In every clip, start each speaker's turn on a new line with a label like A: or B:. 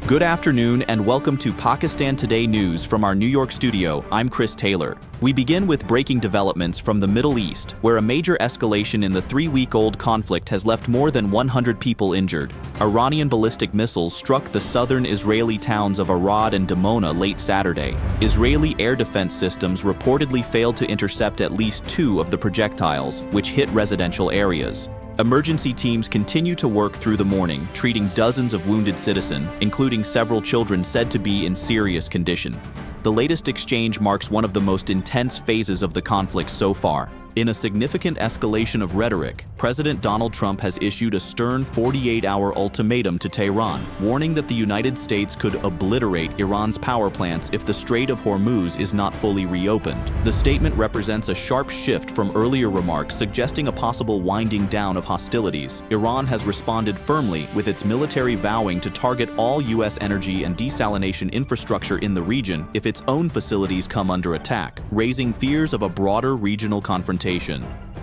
A: Good afternoon and welcome to Pakistan Today News from our New York studio. I'm Chris Taylor. We begin with breaking developments from the Middle East, where a major escalation in the 3-week-old conflict has left more than 100 people injured. Iranian ballistic missiles struck the southern Israeli towns of Arad and Dimona late Saturday. Israeli air defense systems reportedly failed to intercept at least 2 of the projectiles, which hit residential areas. Emergency teams continue to work through the morning, treating dozens of wounded citizens, including several children said to be in serious condition. The latest exchange marks one of the most intense phases of the conflict so far. In a significant escalation of rhetoric, President Donald Trump has issued a stern 48-hour ultimatum to Tehran, warning that the United States could obliterate Iran's power plants if the Strait of Hormuz is not fully reopened. The statement represents a sharp shift from earlier remarks suggesting a possible winding down of hostilities. Iran has responded firmly, with its military vowing to target all U.S. energy and desalination infrastructure in the region if its own facilities come under attack, raising fears of a broader regional confrontation.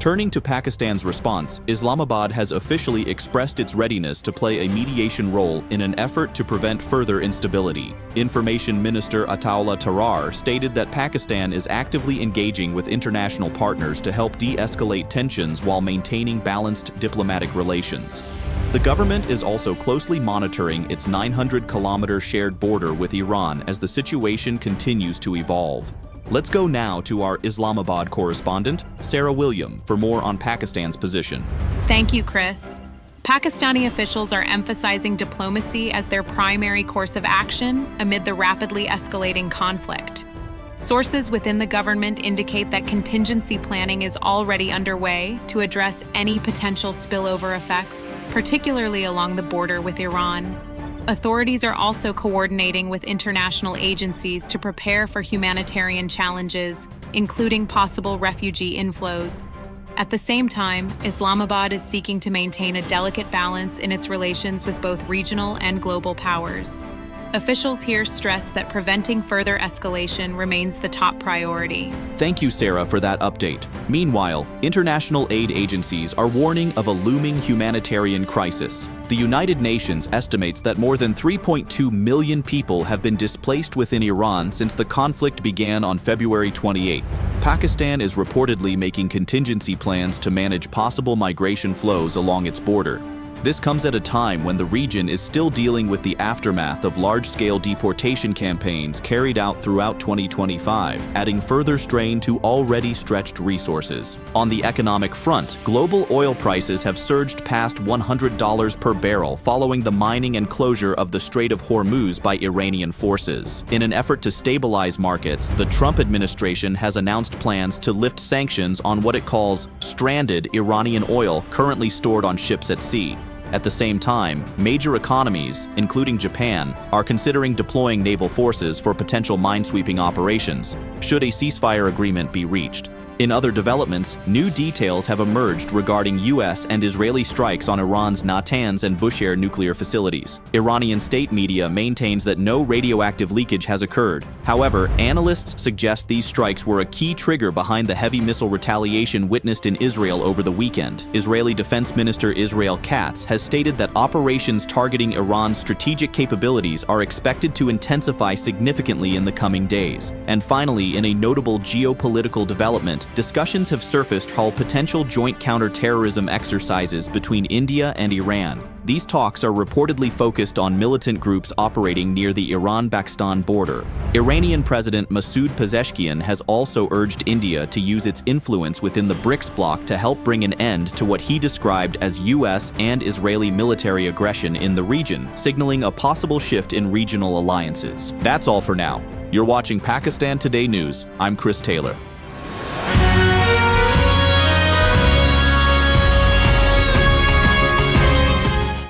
A: Turning to Pakistan's response, Islamabad has officially expressed its readiness to play a mediation role in an effort to prevent further instability. Information Minister Ataullah Tarar stated that Pakistan is actively engaging with international partners to help de-escalate tensions while maintaining balanced diplomatic relations. The government is also closely monitoring its 900-kilometer shared border with Iran as the situation continues to evolve. Let's go now to our Islamabad correspondent, Sarah William, for more on Pakistan's position.
B: Thank you, Chris. Pakistani officials are emphasizing diplomacy as their primary course of action amid the rapidly escalating conflict. Sources within the government indicate that contingency planning is already underway to address any potential spillover effects, particularly along the border with Iran. Authorities are also coordinating with international agencies to prepare for humanitarian challenges, including possible refugee inflows. At the same time, Islamabad is seeking to maintain a delicate balance in its relations with both regional and global powers. Officials here stress that preventing further escalation remains the top priority.
A: Thank you, Sarah, for that update. Meanwhile, international aid agencies are warning of a looming humanitarian crisis. The United Nations estimates that more than 3.2 million people have been displaced within Iran since the conflict began on February 28th. Pakistan is reportedly making contingency plans to manage possible migration flows along its border. This comes at a time when the region is still dealing with the aftermath of large-scale deportation campaigns carried out throughout 2025, adding further strain to already stretched resources. On the economic front, global oil prices have surged past $100 per barrel following the mining and closure of the Strait of Hormuz by Iranian forces. In an effort to stabilize markets, the Trump administration has announced plans to lift sanctions on what it calls stranded Iranian oil currently stored on ships at sea. At the same time, major economies, including Japan, are considering deploying naval forces for potential minesweeping operations, should a ceasefire agreement be reached. In other developments, new details have emerged regarding U.S. and Israeli strikes on Iran's Natanz and Bushehr nuclear facilities. Iranian state media maintains that no radioactive leakage has occurred. However, analysts suggest these strikes were a key trigger behind the heavy missile retaliation witnessed in Israel over the weekend. Israeli Defense Minister Israel Katz has stated that operations targeting Iran's strategic capabilities are expected to intensify significantly in the coming days. And finally, in a notable geopolitical development, discussions have surfaced held potential joint counter-terrorism exercises between India and Iran. These talks are reportedly focused on militant groups operating near the Iran-Pakistan border. Iranian President Masoud Pezeshkian has also urged India to use its influence within the BRICS bloc to help bring an end to what he described as U.S. and Israeli military aggression in the region, signaling a possible shift in regional alliances. That's all for now. You're watching Pakistan Today News. I'm Chris Taylor.